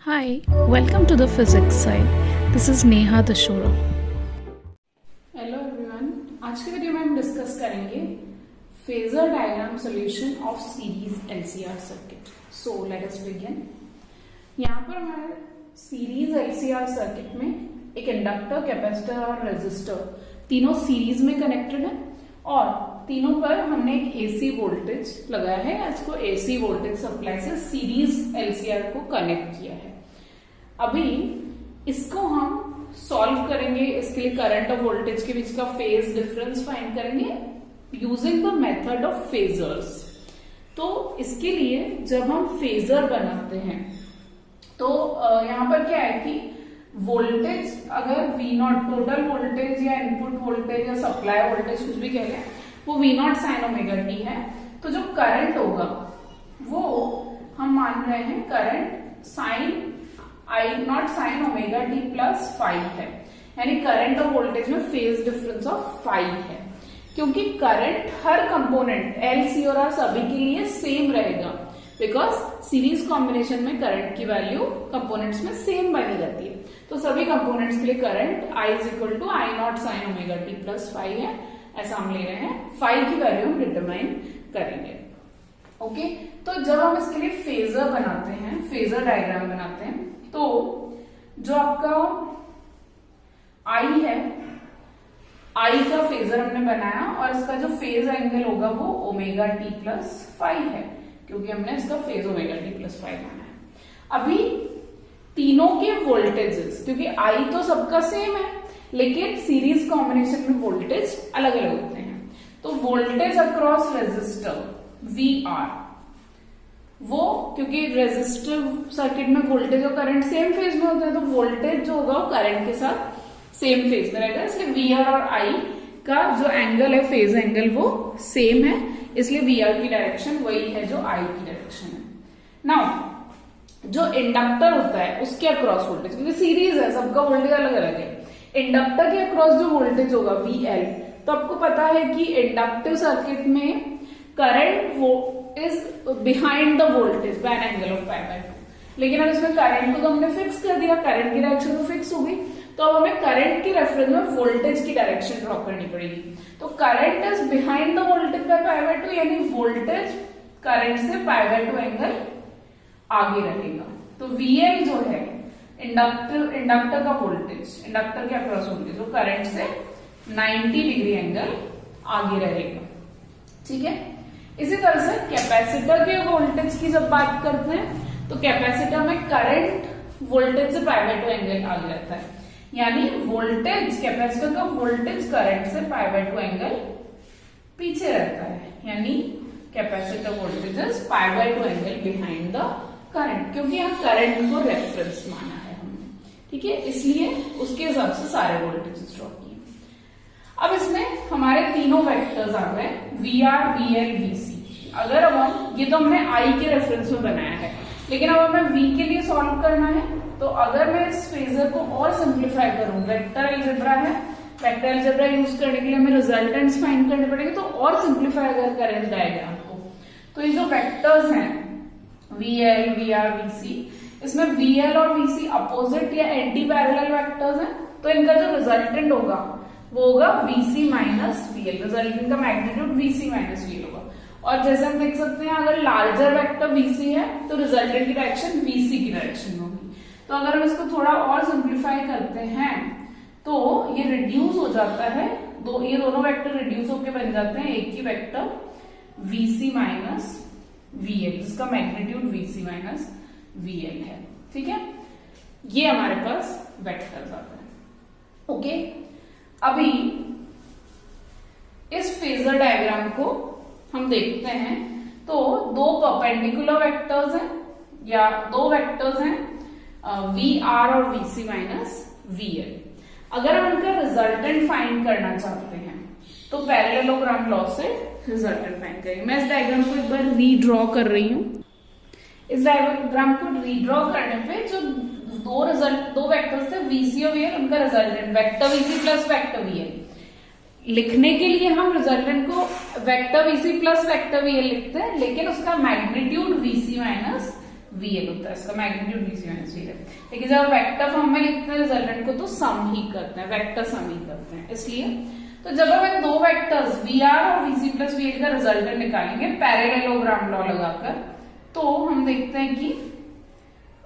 Hi, welcome to the physics side. This is Neha Dashora. Hello everyone, आज के video में हम discuss करेंगे phasor diagram solution of series LCR circuit. So let us begin. यहाँ पर हमारे series LCR circuit में एक इंडक्टर, कैपेसिटर और रेजिस्टर तीनों सीरीज में कनेक्टेड है और तीनों पर हमने एक एसी वोल्टेज लगाया है. इसको एसी वोल्टेज सप्लाई से सीरीज एलसीआर को कनेक्ट किया है. अभी इसको हम सॉल्व करेंगे. इसके लिए करंट और वोल्टेज के बीच का फेज डिफरेंस फाइंड करेंगे using the method of phasors. तो इसके लिए जब हम फेजर बनाते हैं तो यहां पर क्या है कि वोल्टेज अगर V0 टोटल वोल्टेज या इनपुट वोल्टेज या सप्लाई वोल्टेज कुछ भी कह लें वो V0 साइन ओमेगा टी है. तो जो करंट होगा वो हम मान रहे हैं current sine I0 sine omega t plus five है. यानी करंट और वोल्टेज में फेज डिफरेंस ऑफ फाइव है क्योंकि करंट हर कंपोनेंट L, C और R सभी के लिए सेम रहेगा बिकॉज सीरीज कॉम्बिनेशन में करंट की वैल्यू कंपोनेंट्स में सेम बनी रहती है. तो सभी कंपोनेंट्स के लिए current I is equal to I0 sine omega t plus five है. ऐसा हम ले रहे हैं. फाइव की वैल्यू हम डिटरमाइन करेंगे. ओके तो जब हम इसके लिए फेजर बनाते हैं, फेजर डायग्राम बनाते हैं तो जो आपका I है, I का फेजर हमने बनाया और इसका जो फेज एंगल होगा वो ओमेगा टी प्लस फाइव है क्योंकि हमने इसका phase omega t plus five माना है. अभी तीनों के वोल्टेजेस, क्योंकि I तो सबका सेम है लेकिन सीरीज कॉम्बिनेशन में वोल्टेज अलग अलग होते हैं. तो वोल्टेज अक्रॉस रेजिस्टर VR, वो क्योंकि रेजिस्टिव सर्किट में वोल्टेज और करंट सेम फेज में होता है तो वोल्टेज जो होगा वो करंट के साथ सेम फेज में रहेगा. इसलिए VR और I का जो एंगल है, फेज एंगल, वो सेम है. इसलिए VR की डायरेक्शन वही है जो I की डायरेक्शन है. नाउ जो इंडक्टर होता है उसके अक्रॉस वोल्टेज, क्योंकि सीरीज है सबका वोल्टेज अलग अलग है, इंडक्टर के अक्रॉस जो वोल्टेज होगा VL, तो आपको पता है कि इंडक्टिव सर्किट में करंट वो is behind the voltage bye an angle of pi by 2. लेकिन अब इसमें करंट को तो हमने फिक्स कर दिया, करंट की डायरेक्शन तो फिक्स हो गई. तो अब हमें करंट की रेफरेंस में वोल्टेज की डायरेक्शन ड्रॉ करनी पड़ेगी. तो current is behind the voltage by pi by 2 यानी वोल्टेज करंट से पाई बाय 2 एंगल आगे रहेगा. तो VL जो है इंडक्टर का वोल्टेज, इंडक्टर के अक्रॉस वोल्टेज वो करंट से 90 डिग्री एंगल आगे रहेगा. ठीक है. इसी तरह से कैपेसिटर के वोल्टेज की जब बात करते हैं तो कैपेसिटर में करंट वोल्टेज से पाई बाय 2 एंगल आगे रहता है. यानी वोल्टेज, कैपेसिटर का वोल्टेज करंट से पाई बाय 2 एंगल पीछे रहता है. यानी capacitor voltage is pi by 2 angle behind the current, क्योंकि यहाँ करंट को रेफरेंस माना है हमने. ठीक है, इसलिए उसके हिसाब से सारे वोल्टेजेस ड्रॉ किए. अब इसमें हमारे तीनों वेक्टर्स आ गए VR, VL, VC. अगर अब हम, ये तो हमने I के रेफरेंस में बनाया है, लेकिन अब हमें V के लिए सॉल्व करना है. तो अगर मैं इस फेजर को और सिंप्लीफाई करूं, वेक्टर अलजेब्रा है, वेक्टर अलजेब्रा यूज करने के लिए हमें रिजल्टेंट्स फाइंड करने पड़ेंगे. तो और सिंप्लीफाई अगर करें इस डायग्राम को तो ये जो वेक्टर्स हैं VL, VR, VC, इसमें VL और VC अपोजिट या एंटी पैरेलल वेक्टर्स हैं. तो इनका जो रिजल्टेंट होगा वो होगा VC माइनस VL. रिजल्टेंट का मैग्नीट्यूड VC माइनस VL होगा. और जैसे हम देख सकते हैं अगर लार्जर वेक्टर VC है तो रिजल्टेंट की डायरेक्शन VC की डायरेक्शन होगी. तो अगर हम इसको थोड़ा और सिंप्लीफाई करते हैं तो ये रिड्यूस हो जाता है. ये दोनों वेक्टर रिड्यूस होकर बन जाते हैं एक ही वेक्टर VC माइनस VL, जिसका मैग्नीट्यूड VC माइनस VL है. ठीक है, ये हमारे पास वेक्टर्स आते हैं. ओके, अभी इस फेजर डायग्राम को हम देखते हैं तो दो परपेंडिकुलर वेक्टर्स हैं या दो वेक्टर्स हैं VR और VC माइनस VL. अगर हम इनका रिजल्टेंट फाइंड करना चाहते हैं तो पैरेललोग्राम लॉ से रिजल्टेंट फाइंड करेंगे. मैं इस डायग्राम को एक बार रीड्रॉ कर रही हूं. इस डायग्राम को रीड्रॉ करने पे जो दो वेक्टर्स थे VC और VL, उनका resultant vector VC plus vector VL. लिखने के लिए हम रिजल्टेंट को vector VC plus vector VL लिखते हैं, लेकिन उसका मैग्नीट्यूड VC माइनस VL होता है, इसका मैग्नीट्यूड VC माइनस VL है। लेकिन जब वेक्टर फॉर्म में लिखते हैं रिजल्टेंट को तो सम ही करते हैं, वेक्टर सम ही करते हैं। इसलिए तो जब हम दो वेक्टर्स VR और VC प्लस VL का रिजल्टेंट निकालेंगे पैरेललोग्राम लॉ लगाकर, तो हम देखते हैं कि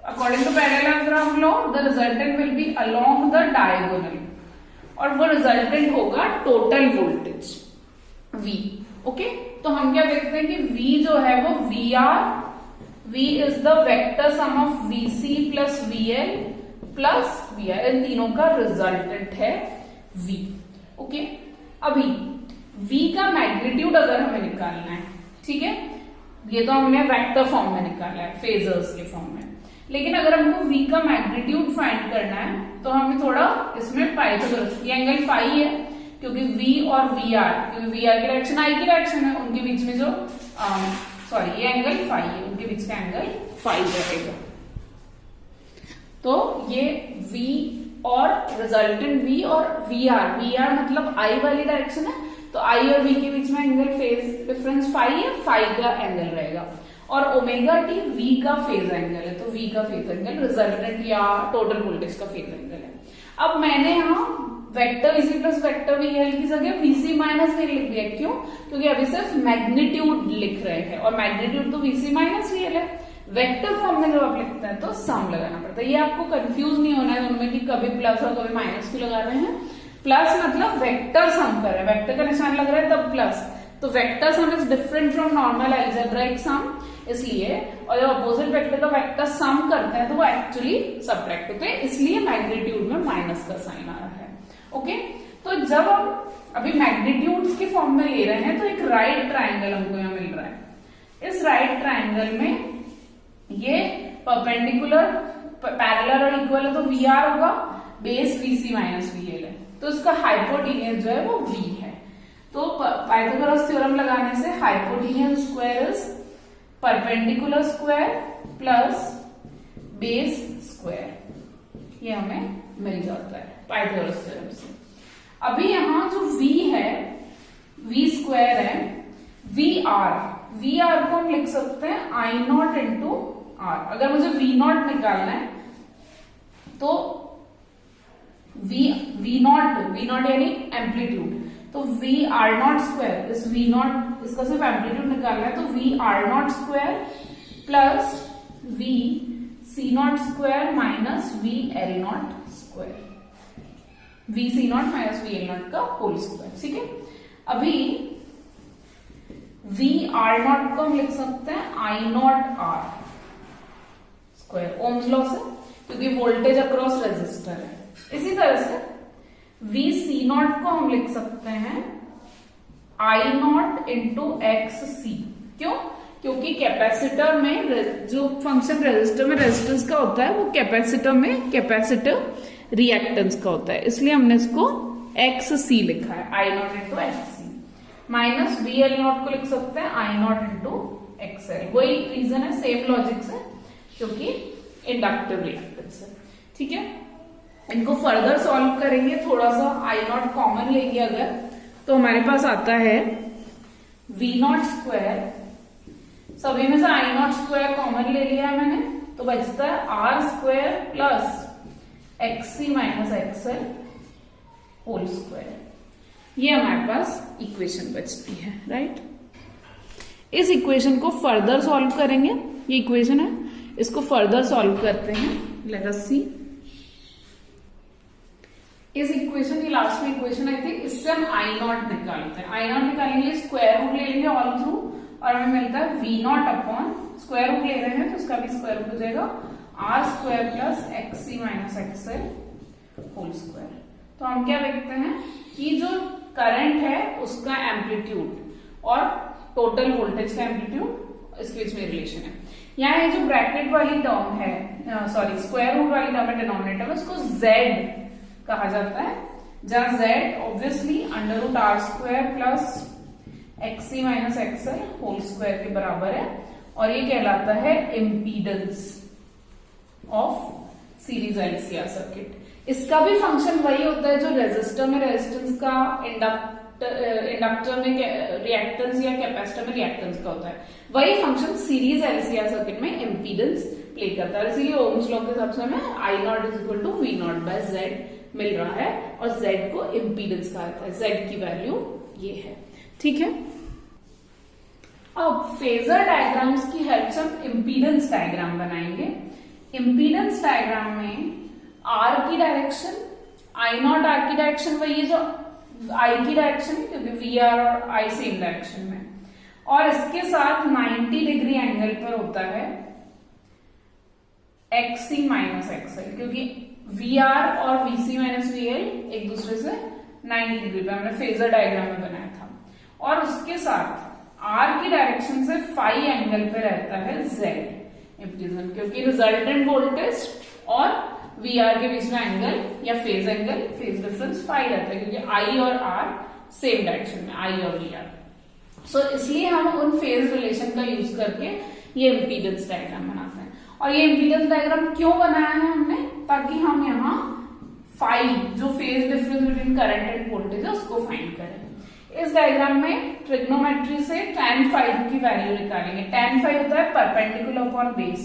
according to parallelogram law the resultant will be along the diagonal, और वो रिजल्टेंट होगा टोटल वोल्टेज V। ओके, तो हम क्या देखते हैं कि V जो है वो V is the vector sum of VC plus VL plus VR, इन तीनों का रिजल्टेंट है V। ओके, अभी V का मैग्नीट्यूड अगर हमें निकालना है, ठीक है, ये तो हमने वेक्टर फॉर्म में निकाला है, फेजर्स के फॉर्म में, लेकिन अगर हमको V का मैग्नीट्यूड फाइंड करना है तो हमें थोड़ा इसमें पाइथागोरस, ये एंगल फाई है क्योंकि V और VR, क्योंकि VR की डायरेक्शन I की डायरेक्शन है, उनके बीच में जो सॉरी ये एंगल फाई है, उनके बीच का एंगल फाई रहेगा। तो ये V और रिजल्टेंट V और VR मतलब I वाली डायरेक्शन है, तो I और V के बीच में एंगल फेज डिफरेंस फाई है, फाई का एंगल रहेगा, और ओमेगा टी V का फेज एंगल है, तो V का फेज एंगल रिजल्टेंट या टोटल वोल्टेज का फेज एंगल है। अब मैंने यहाँ vector VC plus vector VL की जगह VC माइनस VL लिख दिया, क्यों? क्योंकि अभी सिर्फ मैग्नीट्यूड लिख रहे हैं और मैग्नीट्यूड तो VC माइनस VL है। वेक्टर फॉर्म में जब आप लिखते हैं तो सम लगाना पड़ता है। ये आपको कंफ्यूज नहीं होना है उनमें कि कभी प्लस और कभी माइनस क्यों लगा रहे हैं। प्लस मतलब वेक्टर सम कर रहे हैं, वेक्टर का निशान लग रहा है तब प्लस, तो vector sum is different from normal algebraic sum, इसलिए, और जब अपोजिट वेक्टर का वेक्टर सम करते हैं तो वो एक्चुअली सब्ट्रैक्ट होते हैं, इसलिए मैग्नीट्यूड में माइनस का साइन आ रहा है। ओके, तो जब हम अभी मैग्नीट्यूड्स के फॉर्म में ले रहे हैं तो एक राइट ट्राइंगल हमको यहाँ मिल रहा है। इस राइट ट्राइंगल में ये परपेंडिकुलर, पैरेलल और इक्वल है तो VR होगा, बेस VC माइनस VL है, तो इसका हाइपोटेन्यूज जो है वो V है। तो पाइथागोरस थ्योरम लगाने से hypotenuse square is perpendicular square plus base square, ये हमें मिल जाता है पाइथागोरस थ्योरम से। अभी यहां जो V है, V स्क्वायर है, VR को हम लिख सकते हैं I नॉट इंटू R। अगर मुझे V नॉट निकालना है तो V नॉट यानी एम्पलीट्यूड, तो VR नॉट स्क्वायर, इस V नॉट, इसका सिर्फ एम्पलीट्यूड निकालना है, तो VR not square plus VC not square minus VL not square, VC not minus VL not का होल स्क्वायर। ठीक है, अभी VR नॉट को हम लिख सकते हैं I not R square, Ohm's law से, क्योंकि वोल्टेज अक्रॉस रेजिस्टर है। इसी तरह से VC नॉट को हम लिख सकते हैं I नॉट इंटू XC। क्यों? क्योंकि कैपेसिटर में जो फंक्शन रेजिस्टर में रेजिस्टेंस का होता है वो कैपेसिटर में कैपेसिटर रिएक्टेंस का होता है, इसलिए हमने इसको XC लिखा है, I not into XC। Minus VL not को लिख सकते हैं I नॉट इंटू XL। वही रीजन है, सेम लॉजिक से, क्योंकि इंडक्टिव रिएक्टेंस है। ठीक है, इनको फर्दर सॉल्व करेंगे, थोड़ा सा I नॉट कॉमन लेंगे अगर, तो हमारे पास आता है V नॉट स्क्वायर, सभी में से I नॉट स्क्वायर कॉमन ले लिया है मैंने, तो बचता है R square plus XC minus XL whole square. ये हमारे पास इक्वेशन बचती है, राइट। इस इक्वेशन को फर्दर सॉल्व करेंगे, ये इक्वेशन है, इसको फर्दर सॉल्व करते हैं। लेट अस सी, इस इक्वेशन की लास्ट में इक्वेशन आई थी, इससे हम I नॉट निकालते हैं। I नॉट निकालेंगे, स्क्वायर रूट ले लेंगे ऑल थ्रू, और हमें मिलता है V naught upon, square root ले रहे हैं तो इसका भी स्क्वायर रूट हो जाएगा, R square plus XC minus XL whole square. तो हम क्या देखते हैं कि जो करंट है उसका एम्पलीट्यूड और टोटल वोल्टेज का एम्पलीट्यूड, इसके बीच में रिलेशन है। यहाँ ये जो ब्रैकेट वाली टर्म है, सॉरी स्क्वायर रूट वाली टर्म है डिनोमिनेटर में, उसको Z कहा जाता है, जहां Z obviously under root R square plus XC minus XL whole square के बराबर है, और ये कहलाता है impedance of series LCR circuit. इसका भी फंक्शन वही होता है जो रेजिस्टर में रेजिस्टेंस का, इंडक्टर में रिएक्टेंस या कैपेसिटर में रिएक्टेंस का होता है, वही फंक्शन सीरीज LCR सर्किट में इम्पीडेंस प्ले करता है, इसीलिए ओम्स लॉ के हिसाब से हमें I naught is equal to V naught by Z मिल रहा है, और जेड को इम्पीडेंस कहा जाता है, जेड की वैल्यू ये है। ठीक है, अब फेजर डायग्राम्स की हेल्प से हम इम्पीडेंस डायग्राम बनाएंगे। इम्पीडेंस डायग्राम में आर की डायरेक्शन, आई नॉट आर की डायरेक्शन वही जो आई की डायरेक्शन, क्योंकि वी आर और आई सेम डायरेक्शन में, और इसके साथ 90 डिग्री एंगल पर होता है एक्सी माइनस एक्सएल, क्योंकि वी आर और वीसी माइनस वीएल एक दूसरे से 90 डिग्री पे हमने फेजर डायग्राम में बनाया था, और उसके साथ आर की डायरेक्शन से फाई एंगल पे रहता है जेड इम्पीडेंस, क्योंकि रिजल्टेंट वोल्टेज और वी आर के बीच में एंगल या phase angle, phase difference phi रहता है, क्योंकि आई और आर सेम डायरेक्शन में, आई और वी आर। सो इसलिए हम उन फेज रिलेशन का यूज करके ये इम्पीडेंस डायग्राम बनाते हैं। और ये इम्पीडेंस डायग्राम क्यों बनाया है हमने, ताकि हम यहाँ फाई जो phase difference between current end voltage है उसको फाइंड करें। इस डायग्राम में ट्रिग्नोमेट्री से tan फाई की वैल्यू निकालेंगे। tan फाई होता है परपेंडिकुलर अपॉन बेस,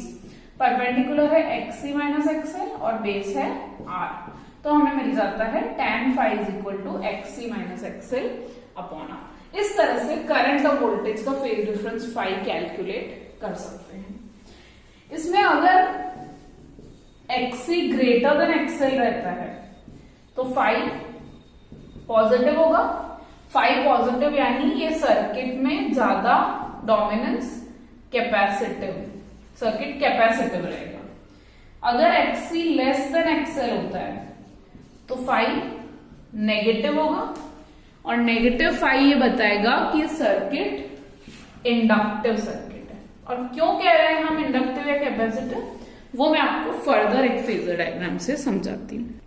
परपेंडिकुलर है एक्सी माइनस एक्सएल और बेस है आर, तो हमें मिल जाता है tan phi is equal to XC minus XL upon R. इस तरह से करंट और वोल्टेज का फेज डिफरेंस फाई कैलकुलेट कर सकते हैं। इसमें अगर एक्सी ग्रेटर देन एक्सएल रहता है तो फाई पॉजिटिव होगा। फाई पॉजिटिव यानी ये सर्किट में ज्यादा डोमिनेंस कैपेसिटिव, सर्किट कैपेसिटिव रहेगा। अगर एक्सी लेस देन एक्सएल होता है तो फाई नेगेटिव होगा, और नेगेटिव फाई ये बताएगा कि सर्किट इंडक्टिव सर्किट है। और क्यों कह रहे हैं हम इंडक्टिव या कैपेसिटिव, वो मैं आपको फर्दर एक फेजर डायग्राम से समझाती हूँ।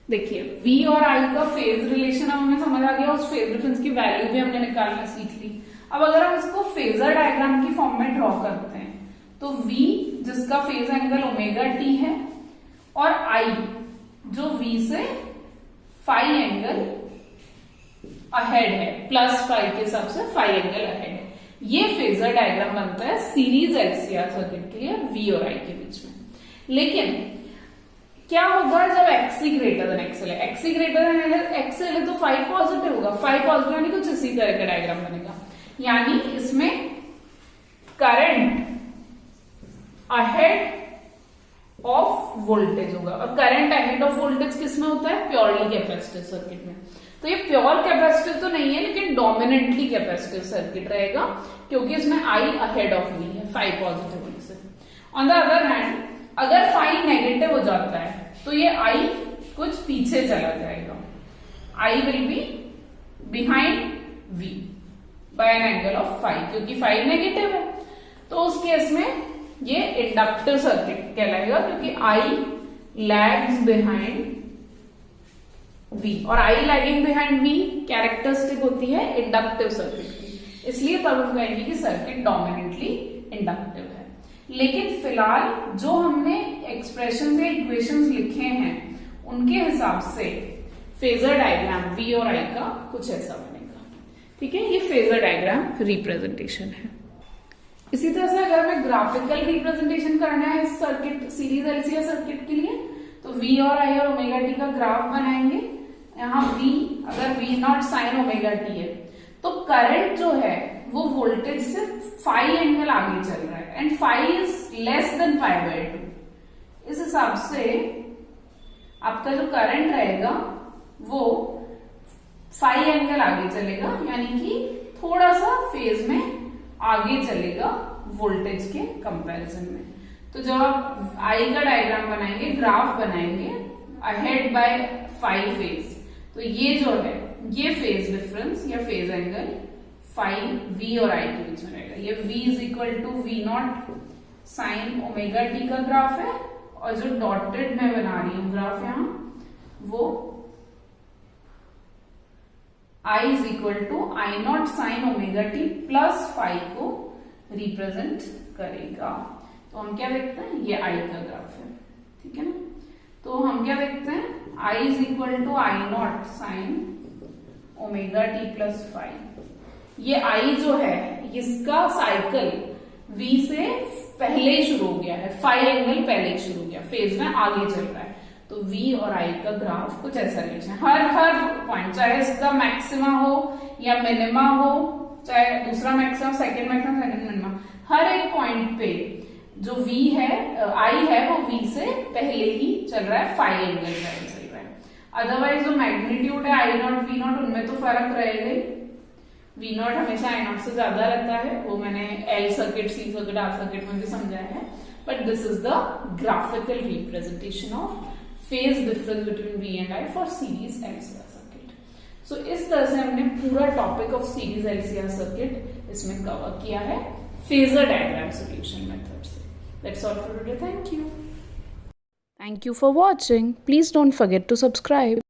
देखिए V और I का फेज रिलेशन अब हमें समझ आ गया, उस फेज डिफरेंस की वैल्यू भी हमने निकालना सीख ली। अब अगर हम इसको फेजर डायग्राम की फॉर्म में ड्रॉ करते हैं तो V जिसका फेज एंगल ओमेगा टी है, और I जो V से फाई एंगल अहेड है, प्लस फाई के हिसाब से फाई एंगल अहेड है, ये फेजर डायग्राम बनता है सीरीज एलसीआर सर्किट के लिए V और I के बीच में। लेकिन क्या होगा जब एक्सी ग्रेटर देन एक्सएल है, एक्सी ग्रेटर देन एक्सएल है तो फाई पॉजिटिव होगा, फाई पॉजिटिव यानी कुछ इसी तरह का डायग्राम बनेगा, यानी इसमें करंट अहेड ऑफ वोल्टेज होगा। और करंट अहेड ऑफ वोल्टेज किसमें होता है, प्योरली कैपेसिटिव सर्किट में। तो ये प्योर कैपेसिटिव तो नहीं है, लेकिन डोमिनेंटली कैपेसिटिव सर्किट रहेगा, क्योंकि इसमें आई अहेड ऑफ वी है फाई पॉजिटिव होने से। ऑन द अदर हैंड अगर फाई नेगेटिव हो जाता है तो ये आई कुछ पीछे चला जाएगा, I will be behind V by an angle of phi, क्योंकि फाई नेगेटिव है। तो उस केस में ये इंडक्टिव सर्किट कहलाएगा, क्योंकि आई लैग्स बिहाइंड वी, और आई लैगिंग बिहाइंड वी कैरेक्टरिस्टिक होती है इंडक्टिव सर्किट की, इसलिए तब हम कहेंगे कि सर्किट डोमिनेंटली इंडक्टिव है। लेकिन फिलहाल जो हमने एक्सप्रेशन या इक्वेशंस लिखे हैं उनके हिसाब से फेजर डायग्राम V और I का कुछ ऐसा बनेगा। ठीक है, ये फेजर डायग्राम रिप्रेजेंटेशन है। इसी तरह से अगर हमें ग्राफिकल रिप्रेजेंटेशन करना है इस सर्किट सीरीज एलसीआर सर्किट के लिए, तो V और I और ओमेगा टी का ग्राफ बनाएंगे। यहाँ V अगर V not sine omega T है तो करंट जो है वो वोल्टेज से फाई एंगल आगे चल रहा है, and phi is less than pi by 2। इस हिसाब से आपका जो करंट रहेगा वो फाई एंगल आगे चलेगा, यानी कि थोड़ा सा फेज में आगे चलेगा वोल्टेज के कंपैरिजन में। तो जब आप आई का डायग्राम बनाएंगे, ग्राफ बनाएंगे अहेड बाय फाई फेज, तो ये जो है ये फेज डिफरेंस या फेज एंगल फाई V और I के बीच में रहेगा। ये V is equal to V naught sine omega t का ग्राफ है, और जो डॉटेड मैं बना रही हूं ग्राफ यहां वो I is equal to I naught sine omega t plus phi को रिप्रेजेंट करेगा। तो हम क्या देखते हैं, ये I का ग्राफ है, ठीक है ना। तो हम क्या देखते हैं, I is equal to I naught sine omega t plus phi. ये I जो है इसका साइकिल V से पहले ही शुरू हो गया है, फाई एंगल पहले ही शुरू हो गया, फेज में आगे चल रहा है, तो V और I का ग्राफ कुछ ऐसा लीजिए। हर पॉइंट, चाहे इसका मैक्सिमा हो या मिनिमा हो, चाहे दूसरा मैक्सिमम, सेकंड मिनिमा, हर एक पॉइंट पे जो V है, I है, वो V से पहले ही चल रहा है, फाई एंगल पहले चल रहा है। अदरवाइज जो मैग्नीट्यूड है I नॉट V नॉट, उनमें तो फर्क रहेगा ही। V नॉट हमेशा I नॉट से ज्यादा रहता है, वो मैंने L circuit, C circuit, R circuit में भी समझाया है। But this is the graphical representation of phase difference between V and I for series LCR circuit. So इस तरह से हमने पूरा topic of series LCR circuit इसमें कवर किया है फेजर डायग्राम सॉल्यूशन मेथड से। That's all for today. Thank you. Thank you for watching. Please don't forget to subscribe.